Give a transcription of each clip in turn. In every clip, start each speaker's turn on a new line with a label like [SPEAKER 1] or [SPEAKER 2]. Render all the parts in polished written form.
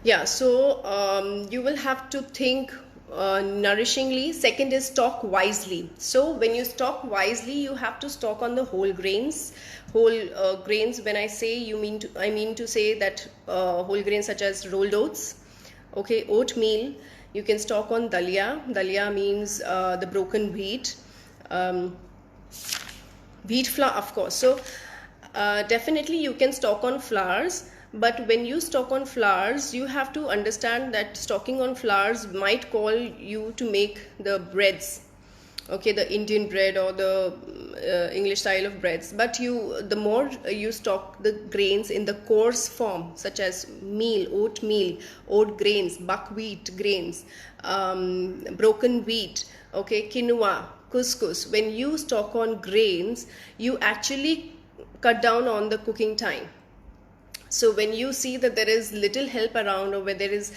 [SPEAKER 1] Yeah, so you will have to think nourishingly. Second is stock wisely. So when you stock wisely, you have to stock on the whole grains. Whole grains. When I say I mean to say that whole grains such as rolled oats, okay, oatmeal. You can stock on dalia. Dalia means the broken wheat. Um, Wheat flour, of course. So definitely you can stock on flours, but when you stock on flours, you have to understand that stocking on flours might call you to make the breads, okay, the Indian bread or the English style of breads. But the more you stock the grains in the coarse form, such as oatmeal, oat grains, buckwheat grains, broken wheat, okay, quinoa, couscous. When you stock on grains, you actually cut down on the cooking time. So when you see that there is little help around, or where there is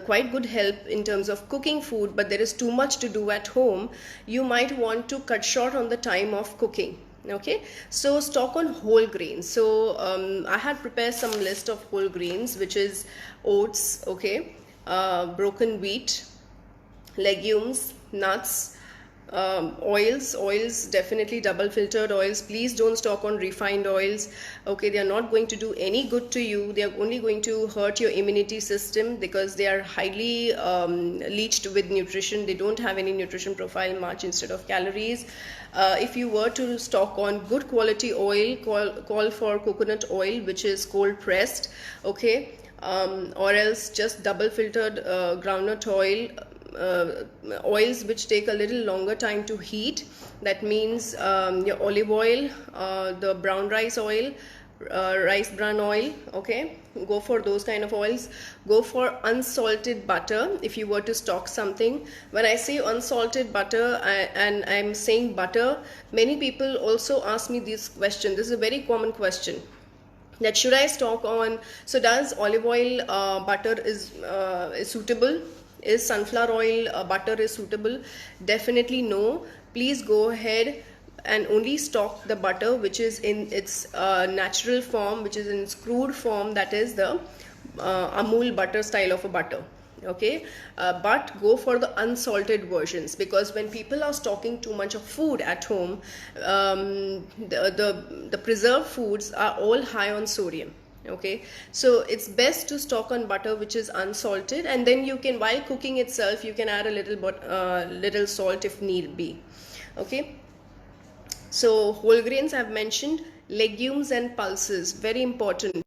[SPEAKER 1] quite good help in terms of cooking food, but there is too much to do at home, you might want to cut short on the time of cooking. Okay, so stock on whole grains. So I had prepared some list of whole grains, which is oats, okay, broken wheat, legumes, nuts, oils definitely double filtered oils. Please don't stock on refined oils. Okay, they are not going to do any good to you. They are only going to hurt your immunity system, because they are highly leached with nutrition. They don't have any nutrition profile much instead of calories. If you were to stock on good quality oil, call for coconut oil, which is cold pressed, okay, or else just double filtered groundnut oil. Oils which take a little longer time to heat. That means your olive oil, the brown rice oil, rice bran oil, okay, go for those kind of oils. Go for unsalted butter if you were to stock something. When I say unsalted butter, and I'm saying butter, many people also ask me this question. This is a very common question, that should I stock on, so does olive oil butter is suitable? Is sunflower oil butter is suitable? Definitely no. Please go ahead and only stock the butter which is in its natural form, which is in its crude form, that is the Amul butter style of a butter. Okay, but go for the unsalted versions, because when people are stocking too much of food at home, the preserved foods are all high on sodium. Okay, so it's best to stock on butter which is unsalted, and then you can, while cooking itself, you can add a little salt if need be. Okay, so whole grains I've mentioned. Legumes and pulses, very important.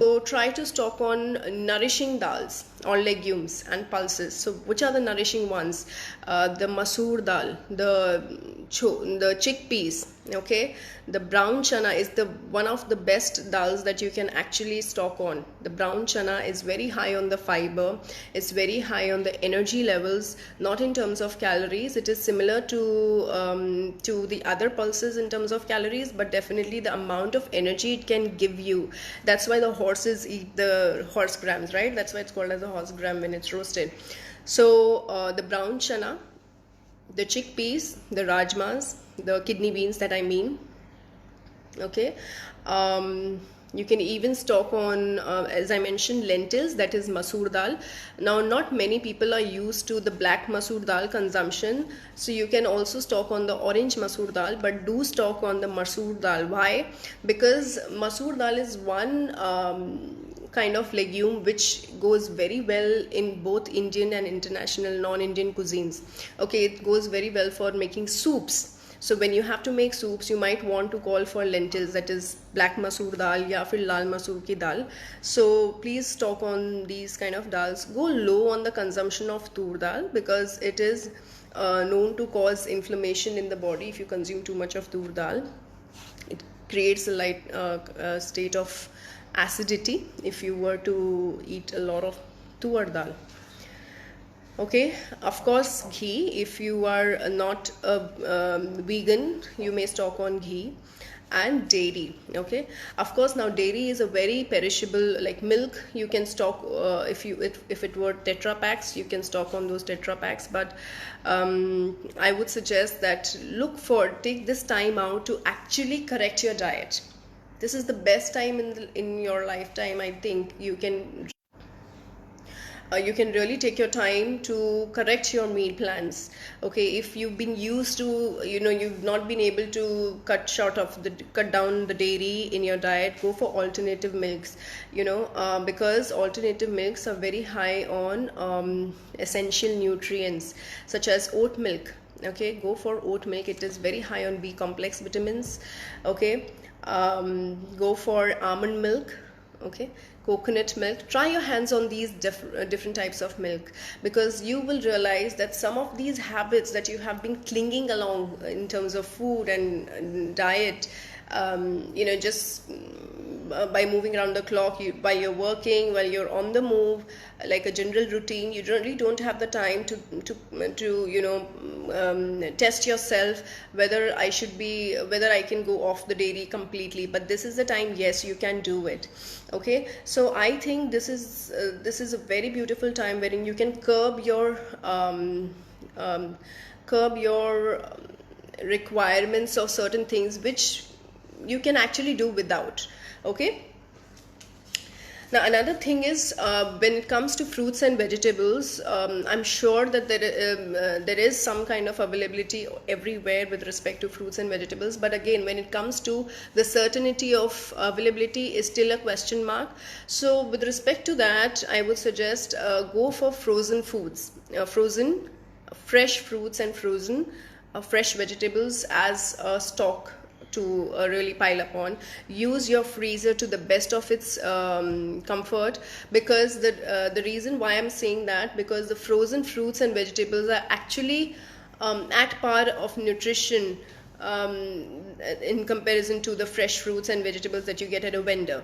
[SPEAKER 1] So try to stock on nourishing dals or legumes and pulses. So which are the nourishing ones? The masoor dal, the chickpeas, okay. The brown chana is the one of the best dals that you can actually stock on. The brown chana is very high on the fiber. It's very high on the energy levels, not in terms of calories. It is similar to the other pulses in terms of calories, but definitely the amount of energy it can give you. That's why the horses eat the horse grams, right? That's why it's called as a horse gram when it's roasted. So the brown chana, the chickpeas, the rajmas, the kidney beans that I mean, okay. You can even stock on, as I mentioned, lentils, that is masoor dal. Now, not many people are used to the black masoor dal consumption, so you can also stock on the orange masoor dal, but do stock on the masoor dal. Why? Because masoor dal is one kind of legume which goes very well in both Indian and international non-Indian cuisines. Okay, it goes very well for making soups. So when you have to make soups, you might want to call for lentils, that is black masoor dal ya fir lal masoor ki dal. So please stock on these kind of dals. Go low on the consumption of tur dal, because it is known to cause inflammation in the body if you consume too much of tur dal. It creates a light state of acidity if you were to eat a lot of tur dal. Okay, of course, ghee. If you are not a vegan, you may stock on ghee. And dairy. Okay, of course, now dairy is a very perishable, like milk. You can stock if it were tetra packs, you can stock on those tetra packs. But I would suggest that take this time out to actually correct your diet. This is the best time in your lifetime, I think. You can You can really take your time to correct your meal plans. Okay, if you've been used to, you've not been able to cut down the dairy in your diet, go for alternative milks. Because alternative milks are very high on essential nutrients such as oat milk. Okay, go for oat milk. It is very high on B complex vitamins. Okay, go for almond milk. Okay, coconut milk. Try your hands on these different types of milk, because you will realize that some of these habits that you have been clinging along in terms of food and diet, just by moving around the clock, while you're working, while you're on the move, like a general routine, you really don't have the time to test yourself whether whether I can go off the dairy completely. But this is the time, yes, you can do it. Okay, so I think this is a very beautiful time wherein you can curb your requirements of certain things which you can actually do without. Okay, now another thing is, when it comes to fruits and vegetables, I'm sure that there is some kind of availability everywhere with respect to fruits and vegetables, but again, when it comes to the certainty of availability is still a question mark. So with respect to that, I would suggest go for frozen foods, frozen fresh fruits and frozen fresh vegetables as a stock to really pile up on. Use your freezer to the best of its comfort, because the reason why I'm saying that, because the frozen fruits and vegetables are actually at par of nutrition in comparison to the fresh fruits and vegetables that you get at a vendor.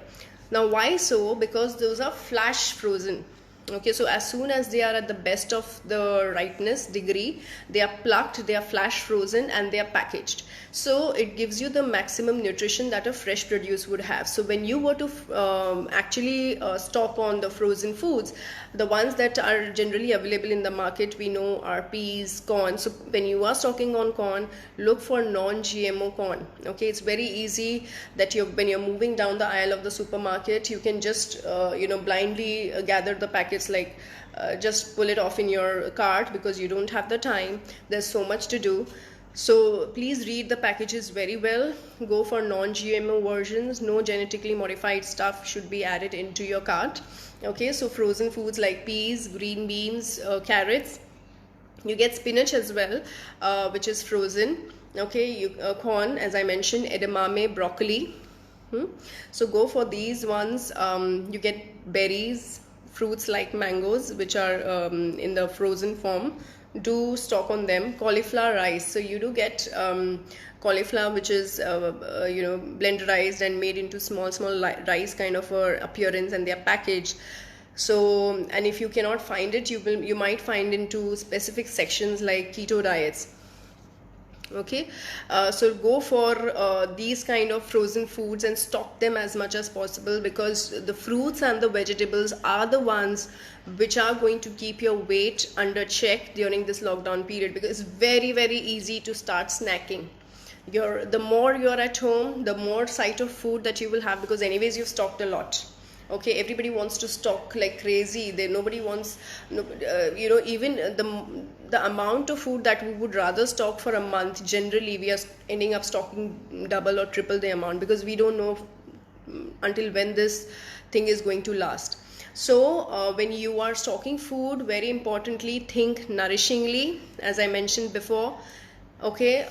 [SPEAKER 1] Now why so? Because those are flash frozen. Okay, so as soon as they are at the best of the ripeness degree, they are plucked, they are flash frozen, and they are packaged. So it gives you the maximum nutrition that a fresh produce would have. So when you were to actually stock on the frozen foods, the ones that are generally available in the market, we know, are peas, corn. So when you are stocking on corn, look for non-GMO corn. Okay, it's very easy that when you're moving down the aisle of the supermarket, you can just blindly gather the packets, like just pull it off in your cart, because you don't have the time. There's so much to do. So please read the packages very well. Go for non-GMO versions. No genetically modified stuff should be added into your cart. Okay, so frozen foods like peas, green beans, carrots. You get spinach as well, which is frozen. Okay, corn, as I mentioned, edamame, broccoli. So go for these ones. You get berries, fruits like mangoes, which are in the frozen form. Do stock on them. Cauliflower rice, so you do get cauliflower, which is blenderized and made into small rice kind of appearance, and they are packaged. So, and if you cannot find it, you might find into specific sections like keto diets. Okay, so go for these kind of frozen foods and stock them as much as possible, because the fruits and the vegetables are the ones which are going to keep your weight under check during this lockdown period, because it's very, very easy to start snacking. The more you're at home, the more sight of food that you will have, because anyways you've stocked a lot. Okay, everybody wants to stock like crazy. Nobody wants, even the amount of food that we would rather stock for a month, generally we are ending up stocking double or triple the amount, because we don't know until when this thing is going to last. So when you are stocking food, very importantly, think nourishingly, as I mentioned before. Okay,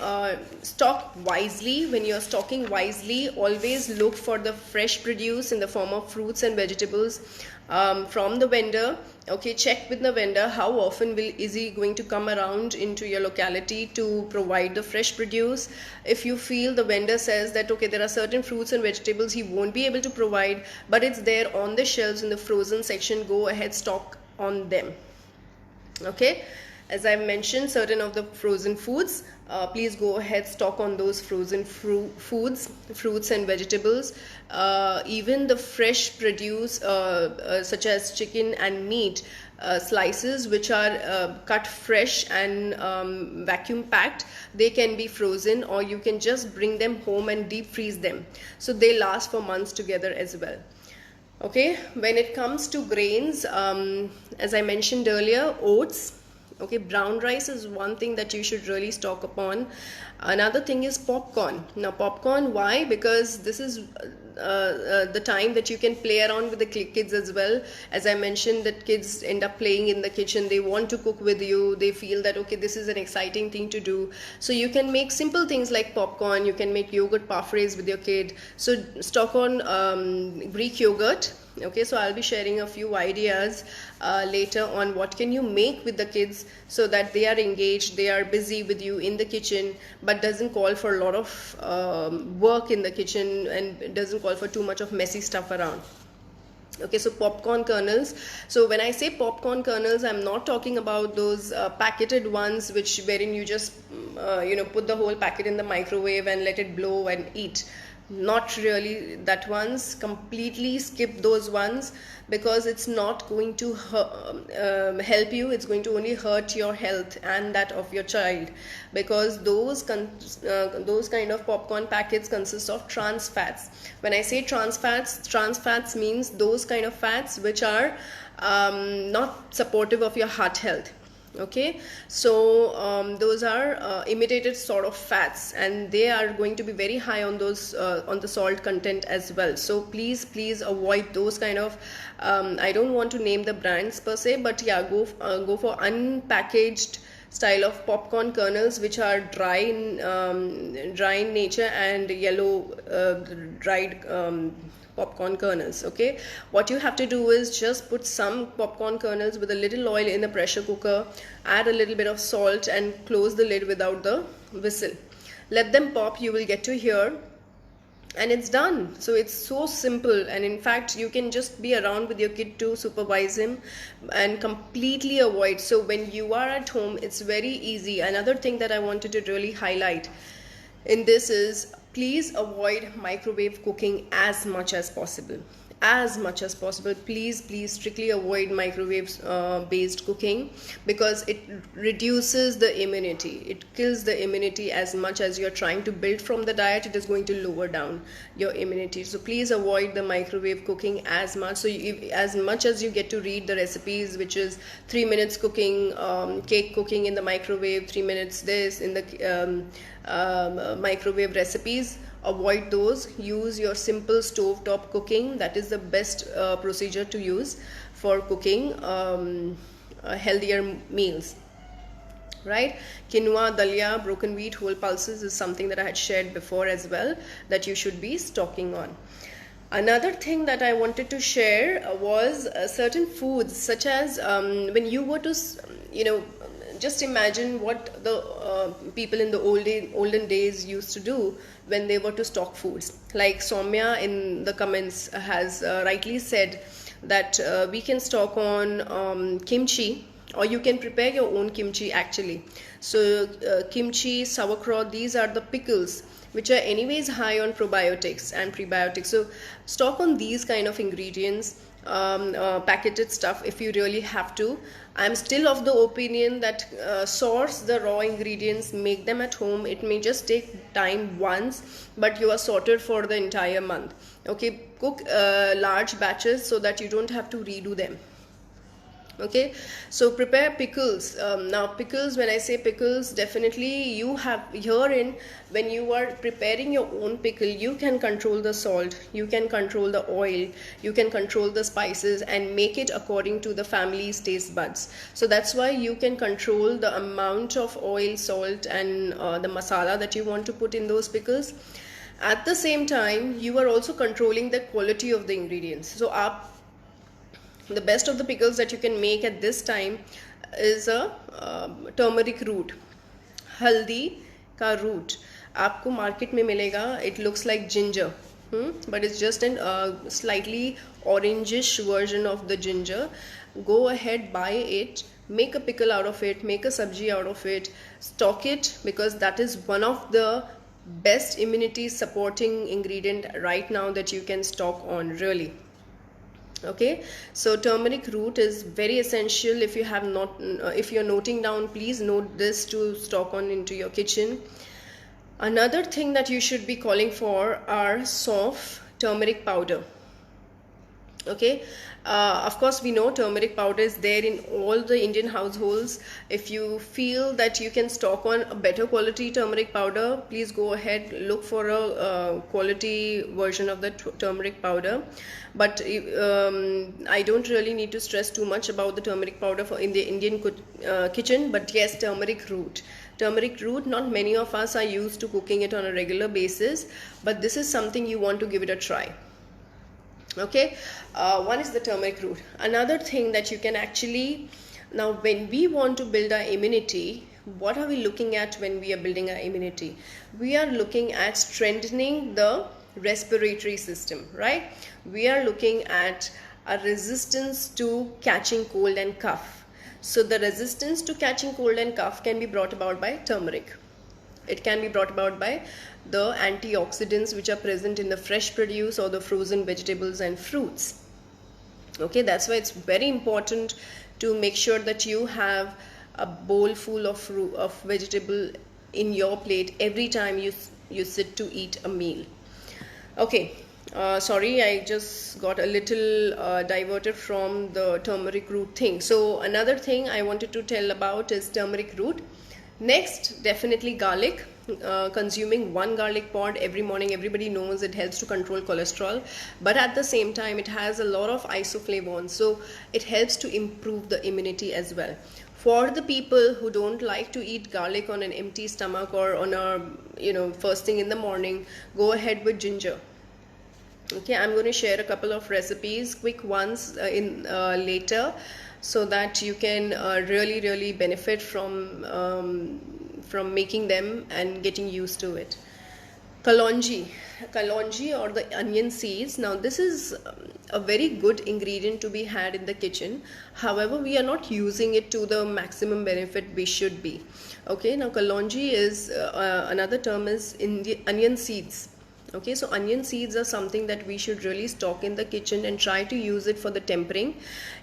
[SPEAKER 1] stock wisely. When you're stocking wisely, always look for the fresh produce in the form of fruits and vegetables from the vendor. Okay, check with the vendor how often is he going to come around into your locality to provide the fresh produce. If you feel the vendor says that okay, there are certain fruits and vegetables he won't be able to provide, but it's there on the shelves in the frozen section, go ahead, stock on them. Okay, as I mentioned, certain of the frozen foods, please go ahead, stock on those frozen fruits and vegetables. Even the fresh produce such as chicken and meat slices, which are cut fresh and vacuum packed, they can be frozen, or you can just bring them home and deep freeze them, so they last for months together as well. Okay, when it comes to grains, as I mentioned earlier, oats. Okay, brown rice is one thing that you should really stock upon. Another thing is popcorn. Now, popcorn, why? Because this is the time that you can play around with the kids as well. As I mentioned, that kids end up playing in the kitchen. They want to cook with you. They feel that, okay, this is an exciting thing to do. So you can make simple things like popcorn. You can make yogurt parfaits with your kid. So stock on Greek yogurt. Okay, so I'll be sharing a few ideas later on what can you make with the kids so that they are engaged, they are busy with you in the kitchen, but doesn't call for a lot of work in the kitchen, and it doesn't call for too much of messy stuff around. Okay, so popcorn kernels. So when I say popcorn kernels, I'm not talking about those packeted ones which wherein you just put the whole packet in the microwave and let it blow and eat. Not really that ones. Completely skip those ones, because it's not going to help you. It's going to only hurt your health and that of your child, because those kind of popcorn packets consist of trans fats. When I say trans fats means those kind of fats which are not supportive of your heart health. Okay, so those are imitated sort of fats, and they are going to be very high on those on the salt content as well. So please avoid those kind of I don't want to name the brands per se, but yeah, go for unpackaged style of popcorn kernels which are dry in nature, and yellow dried popcorn kernels. Okay, what you have to do is just put some popcorn kernels with a little oil in the pressure cooker, add a little bit of salt, and close the lid without the whistle. Let them pop. You will get to hear, and it's done. So it's so simple, and in fact you can just be around with your kid to supervise him and completely avoid. So when you are at home, it's very easy. Another thing that I wanted to really highlight in this is, please avoid microwave cooking as much as possible. Please strictly avoid microwave based cooking, because it reduces the immunity. It kills the immunity. As much as you're trying to build from the diet, it is going to lower down your immunity. So please avoid the microwave cooking as much. So as much as you get to read the recipes, which is 3 minutes cooking, cake cooking in the microwave, 3 minutes this in the microwave recipes, avoid those. Use your simple stovetop cooking. That is the best procedure to use for cooking healthier meals, right? Quinoa, dalia, broken wheat, whole pulses is something that I had shared before as well, that you should be stocking on. Another thing that I wanted to share was certain foods, such as when you were to just imagine what the people in the olden days used to do when they were to stock foods. Like Soumya in the comments has rightly said that we can stock on kimchi, or you can prepare your own kimchi actually. So kimchi, sauerkraut, these are the pickles which are anyways high on probiotics and prebiotics. So stock on these kind of ingredients, packeted stuff if you really have to. I'm still of the opinion that source the raw ingredients, make them at home. It may just take time once, but you are sorted for the entire month. Okay, cook large batches so that you don't have to redo them. Okay, so prepare pickles. Now pickles, when I say pickles, definitely you have herein, when you are preparing your own pickle, you can control the salt, you can control the oil, you can control the spices, and make it according to the family's taste buds. So that's why you can control the amount of oil, salt, and the masala that you want to put in those pickles. At the same time, you are also controlling the quality of the ingredients. So the best of the pickles that you can make at this time is a turmeric root, haldi ka root. आपको market में मिलेगा. It looks like ginger, but it's just a slightly orangish version of the ginger. Go ahead, buy it, make a pickle out of it, make a sabji out of it, stock it, because that is one of the best immunity supporting ingredient right now that you can stock on, really. Okay, so turmeric root is very essential. If you have not, if you're noting down, please note this to stock on into your kitchen. Another thing that you should be calling for are soft turmeric powder. Okay, of course we know turmeric powder is there in all the Indian households. If you feel that you can stock on a better quality turmeric powder, please go ahead, look for a quality version of the turmeric powder. But I don't really need to stress too much about the turmeric powder for in the Indian kitchen. But yes, turmeric root. Turmeric root, not many of us are used to cooking it on a regular basis, but this is something you want to give it a try. Okay, one is the turmeric root. Another thing that you can actually, now when we want to build our immunity, what are we looking at when we are building our immunity? We are looking at strengthening the respiratory system, right? We are looking at a resistance to catching cold and cough. So the resistance to catching cold and cough can be brought about by turmeric. It can be brought about by the antioxidants which are present in the fresh produce or the frozen vegetables and fruits. Okay, that's why it's very important to make sure that you have a bowl full of vegetable in your plate every time you sit to eat a meal. Okay, sorry, I just got a little diverted from the turmeric root thing. So another thing I wanted to tell about is turmeric root. Next, definitely garlic. Consuming one garlic pod every morning, everybody knows it helps to control cholesterol, but at the same time it has a lot of isoflavones, so it helps to improve the immunity as well. For the people who don't like to eat garlic on an empty stomach or on a first thing in the morning, go ahead with ginger. Okay, I'm going to share a couple of recipes, quick ones in later, so that you can really benefit from making them and getting used to it. Kalonji or the onion seeds. Now this is a very good ingredient to be had in the kitchen. However, we are not using it to the maximum benefit we should be. Okay, now kalonji is another term is in the onion seeds. Okay, so onion seeds are something that we should really stock in the kitchen and try to use it for the tempering.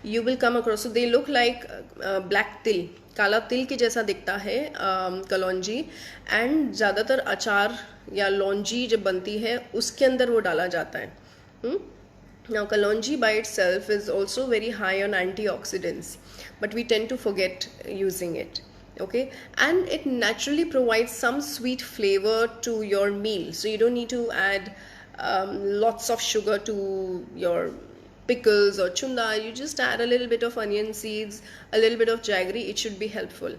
[SPEAKER 1] You will come across, so they look like black til, काला तिल के जैसा दिखता है कलौंजी, and ज़्यादातर अचार या लौंजी जब बनती है उसके अंदर वो डाला जाता है. Now kalonji by itself is also very high on antioxidants, but we tend to forget using it. Okay, and it naturally provides some sweet flavor to your meal, so you don't need to add lots of sugar to your pickles or chunda. You just add a little bit of onion seeds, a little bit of jaggery. It should be helpful.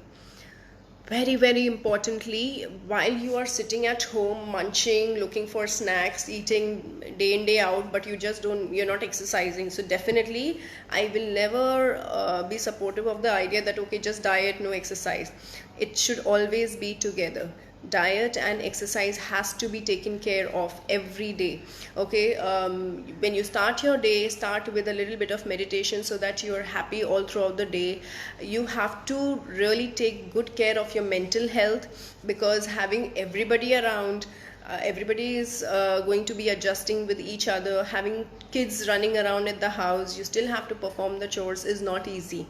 [SPEAKER 1] Very importantly, while you are sitting at home munching, looking for snacks, eating day in day out, but you're not exercising, so definitely I will never be supportive of the idea that okay, just diet, no exercise. It should always be together. Diet and exercise has to be taken care of every day. Okay, when you start your day, start with a little bit of meditation so that you are happy all throughout the day. You have to really take good care of your mental health, because having everybody around, everybody is going to be adjusting with each other. Having kids running around at the house, you still have to perform the chores, is not easy.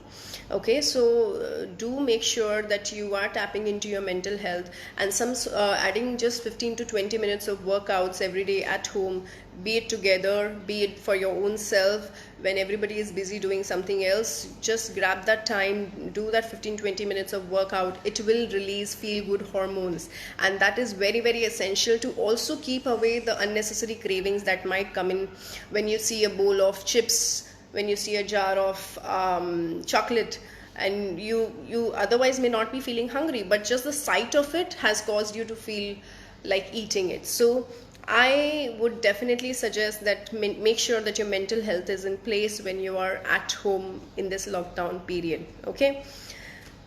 [SPEAKER 1] Okay, so do make sure that you are tapping into your mental health, and adding just 15 to 20 minutes of workouts every day at home, be it together, be it for your own self. When everybody is busy doing something else, just grab that time, do that 15-20 minutes of workout. It will release feel good hormones, and that is very essential to also keep away the unnecessary cravings that might come in when you see a bowl of chips, when you see a jar of chocolate, and you otherwise may not be feeling hungry, but just the sight of it has caused you to feel like eating it. So I would definitely suggest that make sure that your mental health is in place when you are at home in this lockdown period. Okay,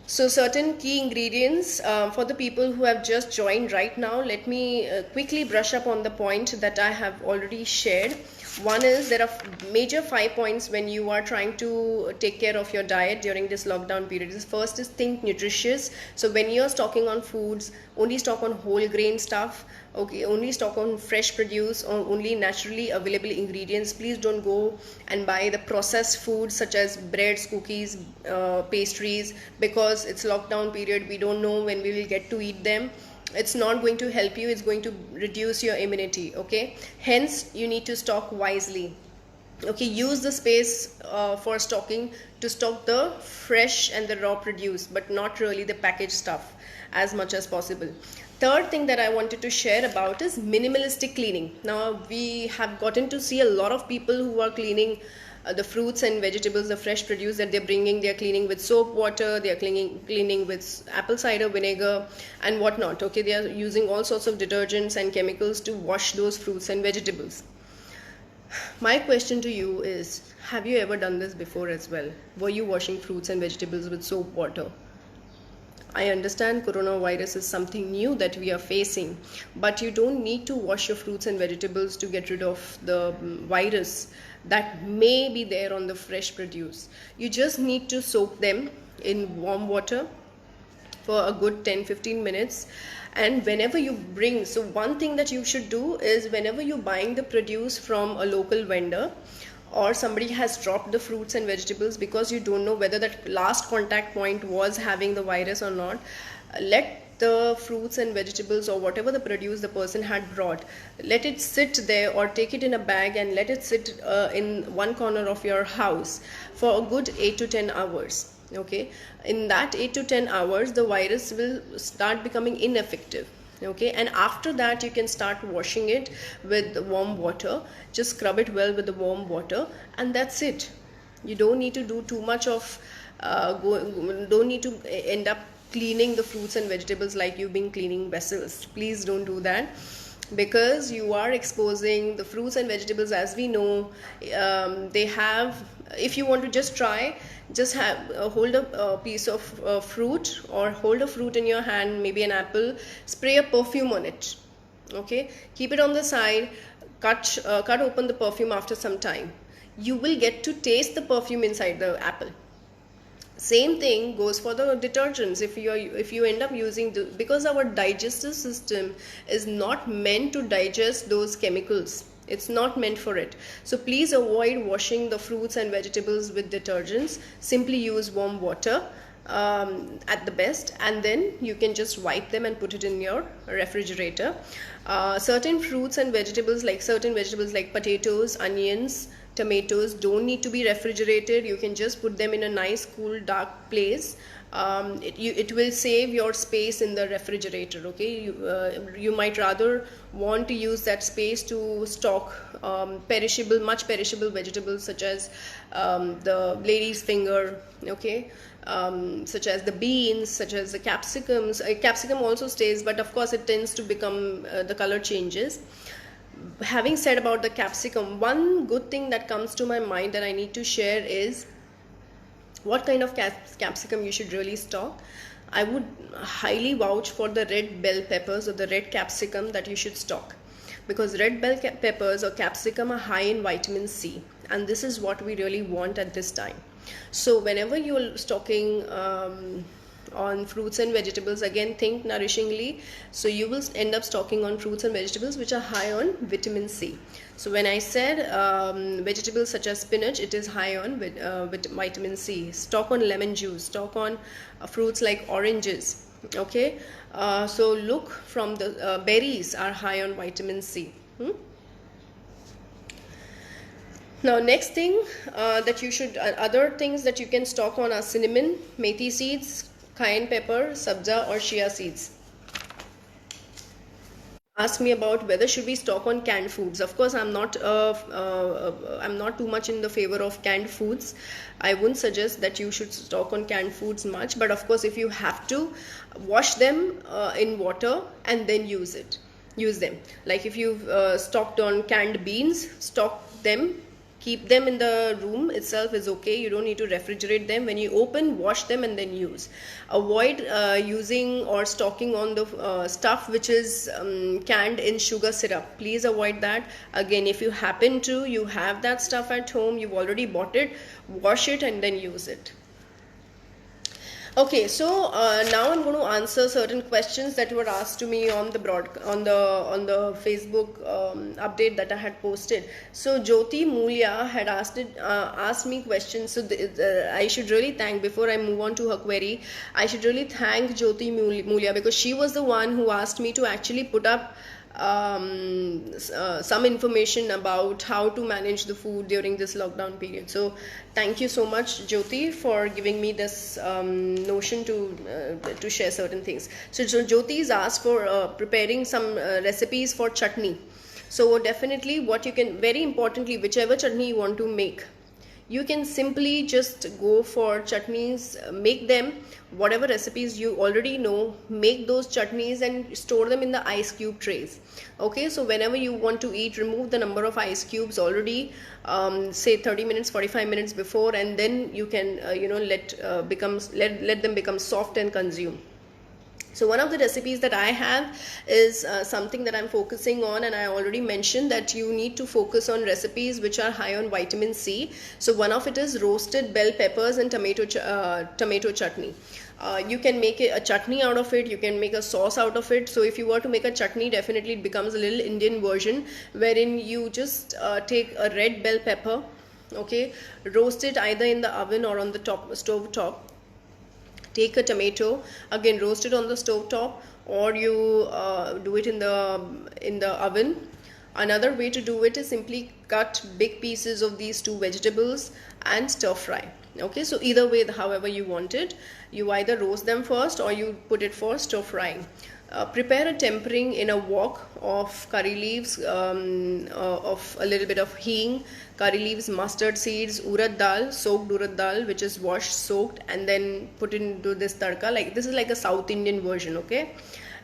[SPEAKER 1] so certain key ingredients for the people who have just joined right now, let me quickly brush up on the point that I have already shared. One is, there are major 5 points when you are trying to take care of your diet during this lockdown period. The first is think nutritious. So when you're stocking on foods, only stock on whole grain stuff. Okay, only stock on fresh produce or only naturally available ingredients. Please don't go and buy the processed foods such as breads, cookies, pastries, because it's lockdown period. We don't know when we will get to eat them. It's not going to help you, it's going to reduce your immunity. Okay, hence you need to stock wisely. Okay, use the space for stocking to stock the fresh and the raw produce, but not really the packaged stuff as much as possible. Third thing that I wanted to share about is minimalistic cleaning. Now we have gotten to see a lot of people who are cleaning the fruits and vegetables, the fresh produce that they're bringing. They're cleaning with soap water, they're cleaning with apple cider vinegar and whatnot. Okay, they are using all sorts of detergents and chemicals to wash those fruits and vegetables. My question to you is, have you ever done this before as well? Were you washing fruits and vegetables with soap water? I understand coronavirus is something new that we are facing, but you don't need to wash your fruits and vegetables to get rid of the virus that may be there on the fresh produce. You just need to soak them in warm water for a good 10-15 minutes. And whenever you bring, so one thing that you should do is, whenever you're buying the produce from a local vendor, or somebody has dropped the fruits and vegetables, because you don't know whether that last contact point was having the virus or not, let the fruits and vegetables or whatever the produce the person had brought, let it sit there, or take it in a bag and let it sit in one corner of your house for a good 8 to 10 hours. Okay, in that 8 to 10 hours the virus will start becoming ineffective. Okay, and after that you can start washing it with warm water. Just scrub it well with the warm water, and that's it. You don't need to do too much of don't need to end up cleaning the fruits and vegetables like you've been cleaning vessels. Please don't do that, because you are exposing the fruits and vegetables. As we know, they have, if you want to just try, just have hold a piece of fruit, or hold a fruit in your hand, maybe an apple, spray a perfume on it. Okay, keep it on the side, cut open the perfume. After some time you will get to taste the perfume inside the apple. Same thing goes for the detergents. If you end up using because our digestive system is not meant to digest those chemicals, it's not meant for it. So please avoid washing the fruits and vegetables with detergents. Simply use warm water at the best, and then you can just wipe them and put it in your refrigerator. Certain fruits and vegetables, like potatoes, onions, tomatoes, don't need to be refrigerated. You can just put them in a nice cool dark place. It will save your space in the refrigerator. Okay, you might rather want to use that space to stock much perishable vegetables, such as the lady's finger. Okay, such as the beans, such as the capsicums. Capsicum also stays, but of course it tends to become the color changes. Having said about the capsicum, one good thing that comes to my mind that I need to share is what kind of capsicum you should really stock. I would highly vouch for the red bell peppers, or the red capsicum, that you should stock, because red bell peppers or capsicum are high in vitamin C, and this is what we really want at this time. So whenever you're stocking on fruits and vegetables, again think nourishingly. So you will end up stocking on fruits and vegetables which are high on vitamin C. So when I said vegetables such as spinach, it is high on with vitamin C. Stock on lemon juice, stock on fruits like oranges. Okay, so look from the berries are high on vitamin C. Now next thing that you should, other things that you can stock on are cinnamon, methi seeds, cayenne pepper, sabza or chia seeds. Ask me about whether should we stock on canned foods. Of course, I'm not too much in the favor of canned foods. I wouldn't suggest that you should stock on canned foods much, but of course if you have to, wash them in water and then use them. Like if you've stocked on canned beans, stock them. Keep them in the room itself is okay. You don't need to refrigerate them. When you open, wash them and then use. Avoid using or stocking on the stuff which is canned in sugar syrup. Please avoid that. Again, if you happen to, you have that stuff at home, you've already bought it, wash it and then use it. Okay, so now I'm going to answer certain questions that were asked to me on the on the Facebook update that I had posted. So Jyoti Mulya had asked me questions. So I should really thank, before I move on to her query, I should really thank Jyoti Mulya, because she was the one who asked me to actually put up some information about how to manage the food during this lockdown period. So thank you so much, Jyoti, for giving me this notion to share certain things. So Jyoti is asked for preparing some recipes for chutney. So definitely, what you can, very importantly, whichever chutney you want to make, you can simply just go for chutneys, make them, whatever recipes you already know, make those chutneys and store them in the ice cube trays. Okay, so whenever you want to eat, remove the number of ice cubes already, say 30 minutes, 45 minutes before, and then you can let them become soft and consume. So one of the recipes that I have is something that I'm focusing on, and I already mentioned that you need to focus on recipes which are high on vitamin C. So one of it is roasted bell peppers and tomato chutney. You can make a chutney out of it, you can make a sauce out of it. So if you were to make a chutney, definitely it becomes a little Indian version, wherein you just take a red bell pepper, okay, roast it either in the oven or on the stove top. Take a tomato, again roast it on the stove top, or you do it in the oven. Another way to do it is simply cut big pieces of these two vegetables and stir fry. Okay, so either way, however you want it, you either roast them first or you put it for stir frying. Prepare a tempering in a wok of curry leaves, of a little bit of hing, curry leaves, mustard seeds, urad dal, soaked urad dal, which is washed, soaked, and then put into this tadka. Like, this is like a South Indian version, okay?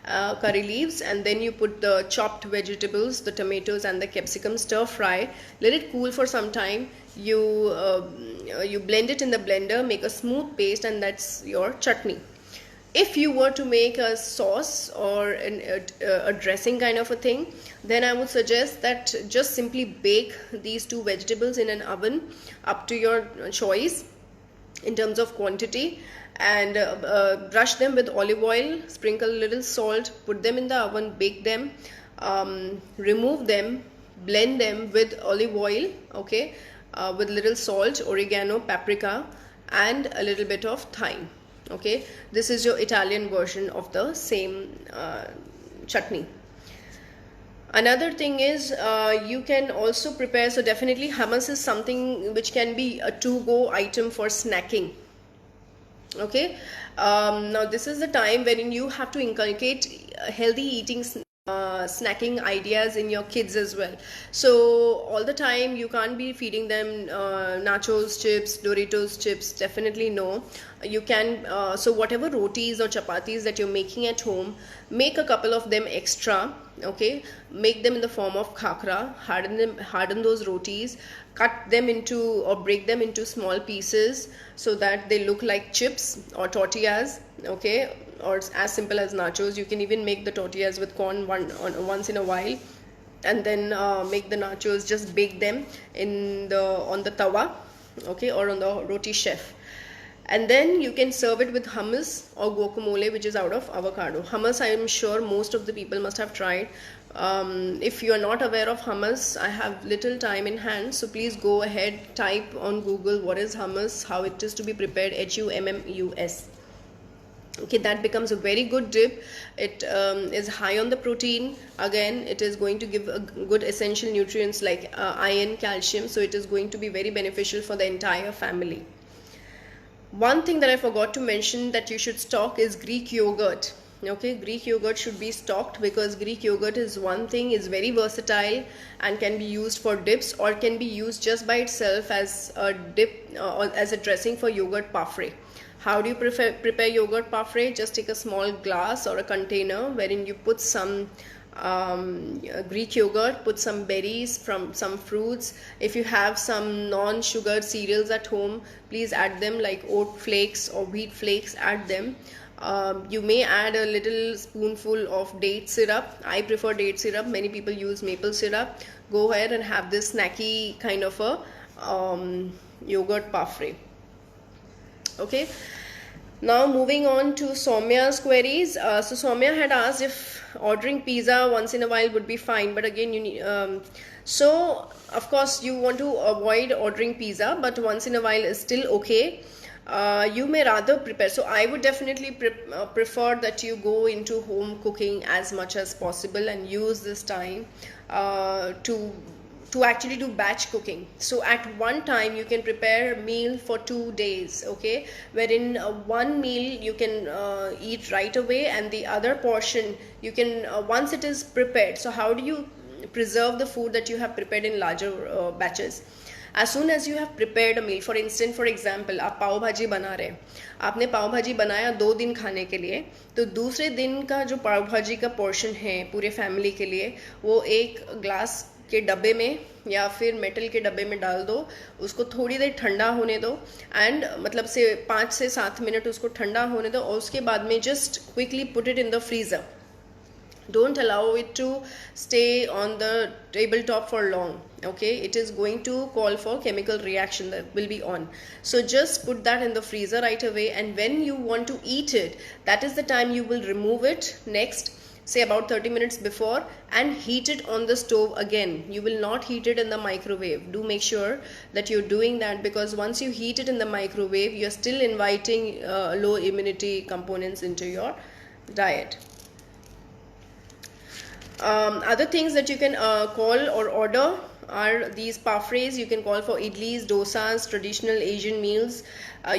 [SPEAKER 1] Curry leaves, and then you put the chopped vegetables, the tomatoes and the capsicum, stir fry, let it cool for some time. You blend it in the blender, make a smooth paste, and that's your chutney. If you were to make a sauce or a dressing kind of a thing, then I would suggest that just simply bake these two vegetables in an oven up to your choice in terms of quantity, and brush them with olive oil, sprinkle a little salt, put them in the oven, bake them, remove them, blend them with olive oil, okay, with little salt, oregano, paprika, and a little bit of thyme. Okay, this is your Italian version of the same chutney. Another thing is, you can also prepare, so definitely hummus is something which can be a to-go item for snacking. Okay, now this is the time wherein you have to inculcate healthy eating snacking ideas in your kids as well. So all the time you can't be feeding them nachos chips, Doritos chips, definitely no. You can so whatever rotis or chapatis that you're making at home, make a couple of them extra, okay, make them in the form of khakra, harden those rotis, cut them into or break them into small pieces so that they look like chips or tortillas, okay, or as simple as nachos. You can even make the tortillas with corn once in a while, and then make the nachos, just bake them on the tawa, okay, or on the roti chef. And then you can serve it with hummus or guacamole, which is out of avocado. Hummus, I am sure most of the people must have tried. If you are not aware of hummus, I have little time in hand, so please go ahead, type on Google what is hummus, how it is to be prepared, HUMMUS. Okay, that becomes a very good dip. It is high on the protein. Again, it is going to give a good essential nutrients like iron, calcium, so it is going to be very beneficial for the entire family. One thing that I forgot to mention that you should stock is Greek yogurt. Okay, Greek yogurt should be stocked because Greek yogurt is very versatile and can be used for dips, or can be used just by itself as a dip or as a dressing for yogurt parfait. How do you prepare yogurt parfait? Just take a small glass or a container wherein you put some Greek yogurt, put some berries, from some fruits. If you have some non-sugared cereals at home, please add them, like oat flakes or wheat flakes, add them. You may add a little spoonful of date syrup. I prefer date syrup. Many people use maple syrup. Go ahead and have this snacky kind of a yogurt parfait. Okay. Now moving on to Soumya's queries. So Soumya had asked if ordering pizza once in a while would be fine, but again you need so of course you want to avoid ordering pizza, but once in a while is still okay. You may rather prepare. So I would definitely prefer that you go into home cooking as much as possible and use this time to actually do batch cooking. So at one time you can prepare a meal for 2 days, okay, wherein one meal you can eat right away, and the other portion you can once it is prepared. So how do you preserve the food that you have prepared in larger batches? As soon as you have prepared a meal, for instance, for example, आप पाव भाजी बना रहे हैं, आपने पाव भाजी बनाया 2 दिन खाने के लिए, तो दूसरे दिन का जो पाव भाजी का पोर्शन है पूरे फैमिली के लिए, वो एक ग्लास के डब्बे में या फिर मेटल के डब्बे में डाल दो, उसको थोड़ी देर ठंडा होने दो, एंड मतलब से 5 से 7 मिनट उसको ठंडा होने दो, और उसके बाद में just quickly put it in the freezer. Don't allow it to stay on the tabletop for long, okay? It is going to call for chemical reaction that will be on. So just put that in the freezer right away, and when you want to eat it, that is the time you will remove it next, say about 30 minutes before, and heat it on the stove again. You will not heat it in the microwave. Do make sure that you're doing that, because once you heat it in the microwave, you're still inviting low immunity components into your diet. Other things that you can call or order are these parfaits. You can call for idlis, dosas, traditional Asian meals.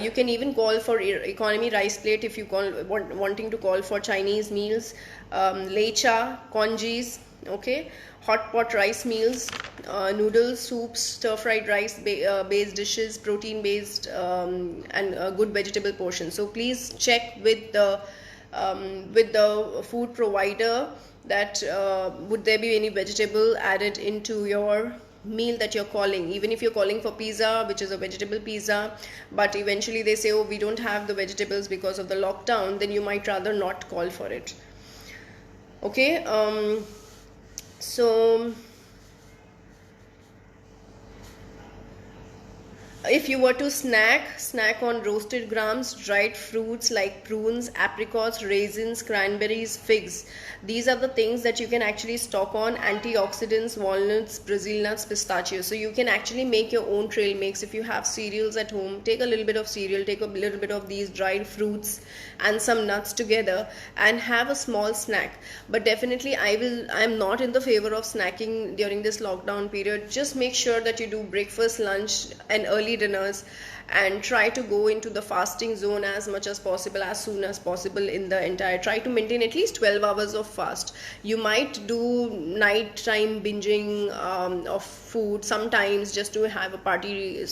[SPEAKER 1] You can even call for economy rice plate if you wanting to call for Chinese meals. Lecha, congis, okay, hot pot rice meals, noodles, soups, stir-fried rice based dishes, protein based, and good vegetable portions. So please check with the food provider that would there be any vegetable added into your meal that you're calling. Even if you're calling for pizza, which is a vegetable pizza, but eventually they say, oh, we don't have the vegetables because of the lockdown, then you might rather not call for it, okay? So if you were to snack on roasted grams, dried fruits like prunes, apricots, raisins, cranberries, figs. These are the things that you can actually stock on. Antioxidants, walnuts, Brazil nuts, pistachios. So you can actually make your own trail mix. If you have cereals at home, take a little bit of cereal, take a little bit of these dried fruits and some nuts together and have a small snack. But definitely I'm not in the favor of snacking during this lockdown period. Just make sure that you do breakfast, lunch and early dinners, and try to go into the fasting zone as much as possible, as soon as possible in the entire. Try to maintain at least 12 hours of fast. You might do nighttime binging of food sometimes just to have a party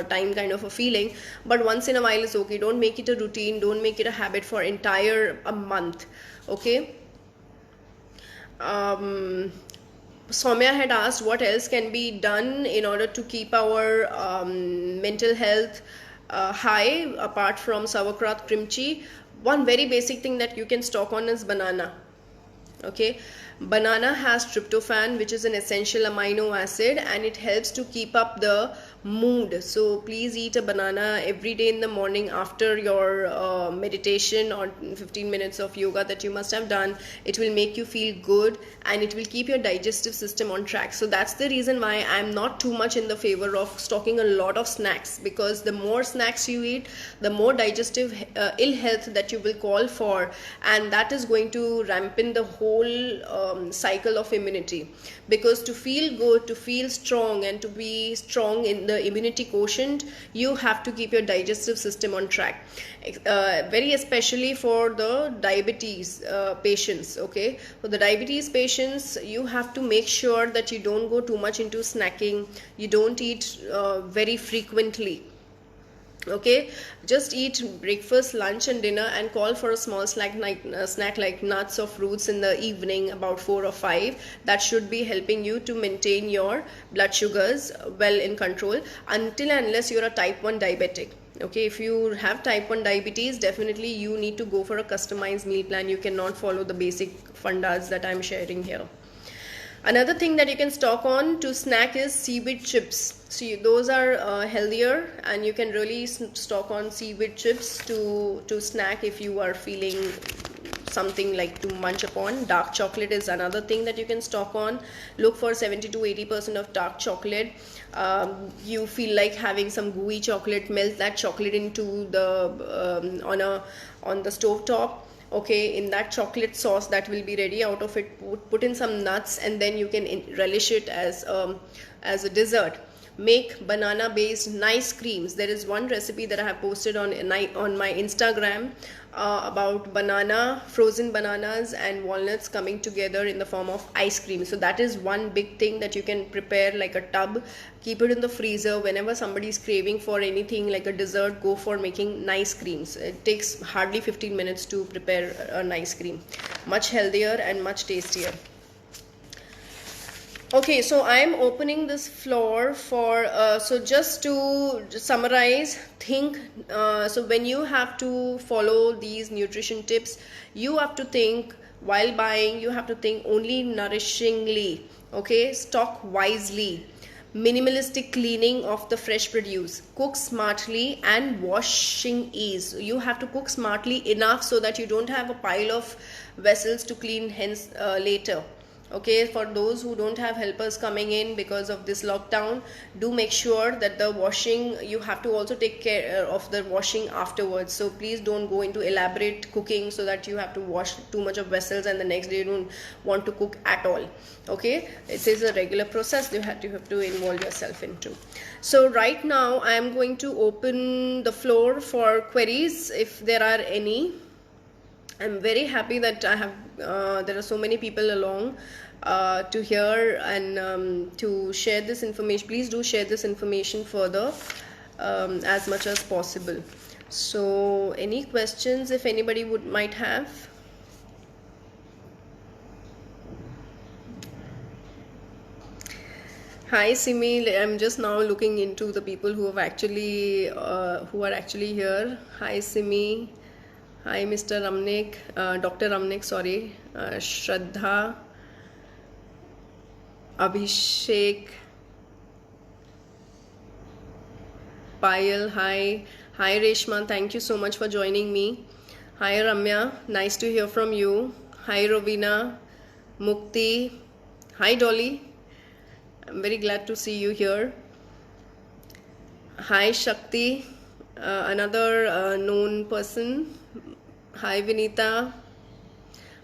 [SPEAKER 1] time kind of a feeling, but once in a while is okay. Don't make it a routine, don't make it a habit for a month, okay? Soumya had asked what else can be done in order to keep our mental health high apart from sauerkraut, kimchi. One very basic thing that you can stock on is banana, okay? Banana has tryptophan, which is an essential amino acid, and it helps to keep up the mood. So please eat a banana every day in the morning after your meditation or 15 minutes of yoga that you must have done. It will make you feel good and it will keep your digestive system on track. So that's the reason why I'm not too much in the favor of stocking a lot of snacks, because the more snacks you eat, the more digestive ill health that you will call for, and that is going to rampant the whole cycle of immunity. Because to feel good, to feel strong, and to be strong in the immunity quotient, you have to keep your digestive system on track. Very especially for the diabetes patients, okay? For the diabetes patients, you have to make sure that you don't go too much into snacking, you don't eat very frequently, okay? Just eat breakfast, lunch and dinner, and call for a small snack like nuts or fruits in the evening about 4 or 5. That should be helping you to maintain your blood sugars well in control, until and unless you're a type 1 diabetic, okay? If you have type 1 diabetes, definitely you need to go for a customized meal plan. You cannot follow the basic fundas that I'm sharing here. Another thing that you can stock on to snack is seaweed chips. So those are healthier, and you can really stock on seaweed chips to snack if you are feeling something like to munch upon. Dark chocolate is another thing that you can stock on. Look for 70 to 80% of dark chocolate. You feel like having some gooey chocolate, melt that chocolate into the on the stove top. Okay, in that chocolate sauce that will be ready out of it, put in some nuts, and then you can relish it as a dessert. Make banana based nice creams. There is one recipe that I have posted on my Instagram about frozen bananas and walnuts coming together in the form of ice cream. So that is one big thing that you can prepare, like a tub, keep it in the freezer. Whenever somebody is craving for anything like a dessert, go for making nice creams. It takes hardly 15 minutes to prepare a nice cream. Much healthier and much tastier. Okay, so I am opening this floor for, so just to summarize, so when you have to follow these nutrition tips, you have to think while buying, you have to think only nourishingly, okay, stock wisely, minimalistic cleaning of the fresh produce, cook smartly, and washing ease. You have to cook smartly enough so that you don't have a pile of vessels to clean hence later. Okay, for those who don't have helpers coming in because of this lockdown, do make sure that the washing, you have to also take care of the washing afterwards. So please don't go into elaborate cooking so that you have to wash too much of vessels and the next day you don't want to cook at all. Okay, it is a regular process you have to involve yourself into. So right now I am going to open the floor for queries if there are any. I'm very happy that I have there are so many people along to hear and to share this information. Please do share this information further as much as possible. So any questions if anybody might have? Hi Simi, I'm just now looking into the people who have actually who are actually here. Hi Simi. Hi Mr. Ramnik, Dr. Ramnik, sorry, Shraddha, Abhishek, Payal, hi Reshma, thank you so much for joining me. Hi Ramya, nice to hear from you. Hi Rovina, Mukti, hi Dolly, I'm very glad to see you here. Hi Shakti, another known person. Hi Vinita.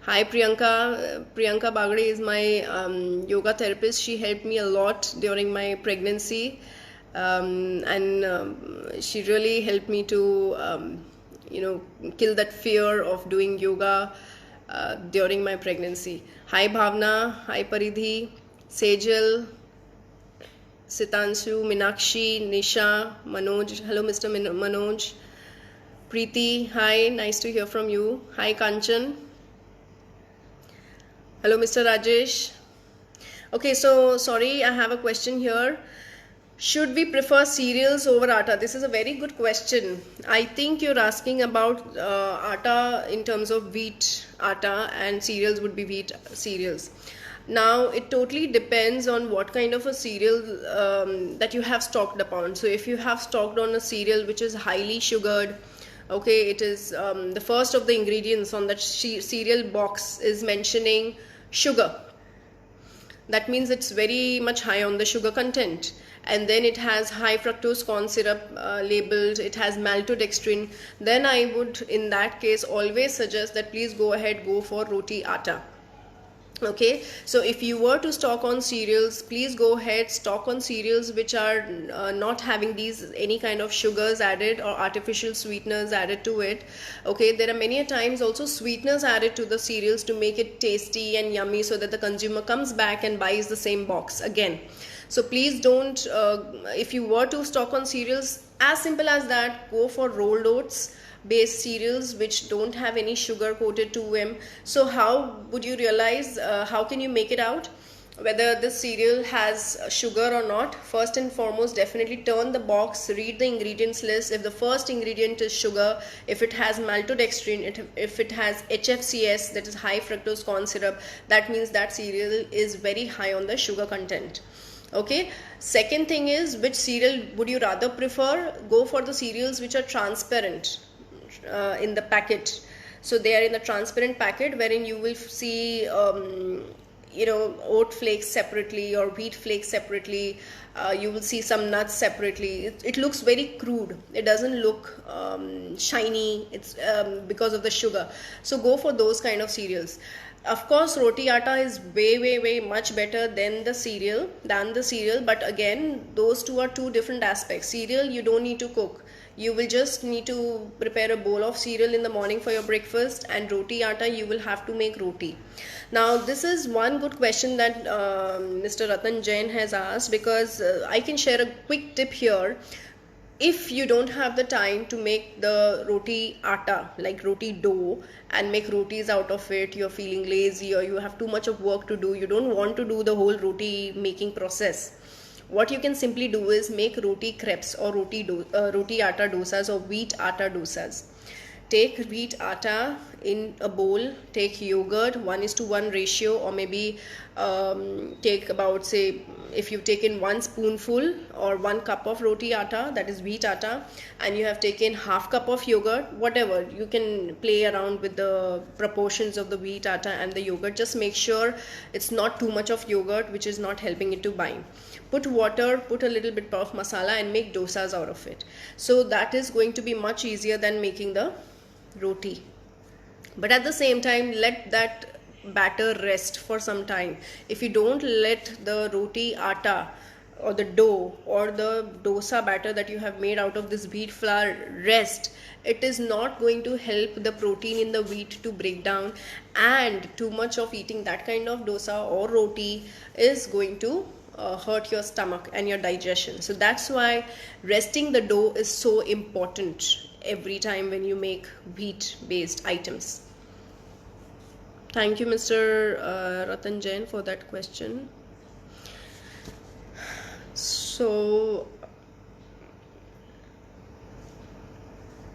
[SPEAKER 1] Hi Priyanka. Priyanka Bagde is my yoga therapist. She helped me a lot during my pregnancy, and she really helped me to kill that fear of doing yoga during my pregnancy. Hi Bhavna. Hi Paridhi. Sejal, Sitanshu, Minakshi, Nisha, Manoj. Hello Mr. Manoj. Preeti, hi, nice to hear from you. Hi Kanchan. Hello Mr. Rajesh. Okay, so sorry, I have a question here. Should we prefer cereals over atta? This is a very good question. I think you're asking about atta in terms of wheat atta, and cereals would be wheat cereals. Now it totally depends on what kind of a cereal that you have stocked upon. So if you have stocked on a cereal which is highly sugared, okay, it is the first of the ingredients on that cereal box is mentioning sugar. That means it's very much high on the sugar content, and then it has high fructose corn syrup labeled, it has maltodextrin. Then I would in that case always suggest that please go ahead, go for roti atta. Okay, so if you were to stock on cereals, please go ahead, stock on cereals which are not having any kind of sugars added or artificial sweeteners added to it. Okay, there are many a times also sweeteners added to the cereals to make it tasty and yummy so that the consumer comes back and buys the same box again. So please don't, if you were to stock on cereals, as simple as that, go for rolled oats based cereals which don't have any sugar coated to them. So how would you realize, how can you make it out whether this cereal has sugar or not? First and foremost, definitely turn the box, read the ingredients list. If the first ingredient is sugar, if it has maltodextrin, if it has HFCS, that is high fructose corn syrup, that means that cereal is very high on the sugar content. Okay, second thing is, which cereal would you rather prefer? Go for the cereals which are transparent in the packet. So they are in a transparent packet wherein you will see oat flakes separately or wheat flakes separately. You will see some nuts separately. It looks very crude. It doesn't look shiny. It's because of the sugar. So go for those kind of cereals. Of course, roti atta is way much better than the cereal, but again, those two are two different aspects. Cereal, you don't need to cook. You will just need to prepare a bowl of cereal in the morning for your breakfast, and roti atta, you will have to make roti. Now, this is one good question that Mr. Ratan Jain has asked, because I can share a quick tip here. If you don't have the time to make the roti atta, like roti dough, and make rotis out of it, you're feeling lazy or you have too much of work to do, you don't want to do the whole roti making process, what you can simply do is make roti crepes or roti atta dosas or wheat atta dosas. Take wheat atta in a bowl, take yogurt 1:1 ratio, or maybe take about, say, if you've taken 1 spoonful or 1 cup of roti atta, that is wheat atta, and you have taken half cup of yogurt, whatever, you can play around with the proportions of the wheat atta and the yogurt. Just make sure it's not too much of yogurt, which is not helping it to bind. Put water, put a little bit of masala, and make dosas out of it. So that is going to be much easier than making the roti. But at the same time, let that batter rest for some time. If you don't let the roti atta or the dough or the dosa batter that you have made out of this wheat flour rest, it is not going to help the protein in the wheat to break down, and too much of eating that kind of dosa or roti is going to hurt your stomach and your digestion. So that's why resting the dough is so important every time when you make wheat based items. Thank you, Mr. Ratan Jain, for that question. So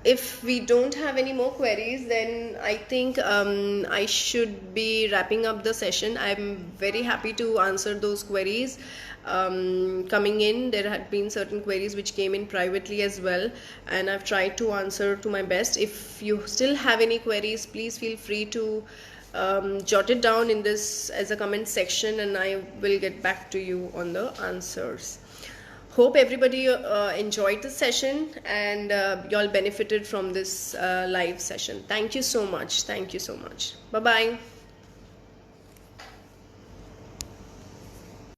[SPEAKER 1] if we don't have any more queries, then I think I should be wrapping up the session. I'm very happy to answer those queries coming in. There had been certain queries which came in privately as well, and I've tried to answer to my best. If you still have any queries, please feel free to jot it down in this as a comment section, and I will get back to you on the answers. Hope everybody enjoyed the session, and you all benefited from this live session. Thank you so much. Thank you so much. Bye-bye.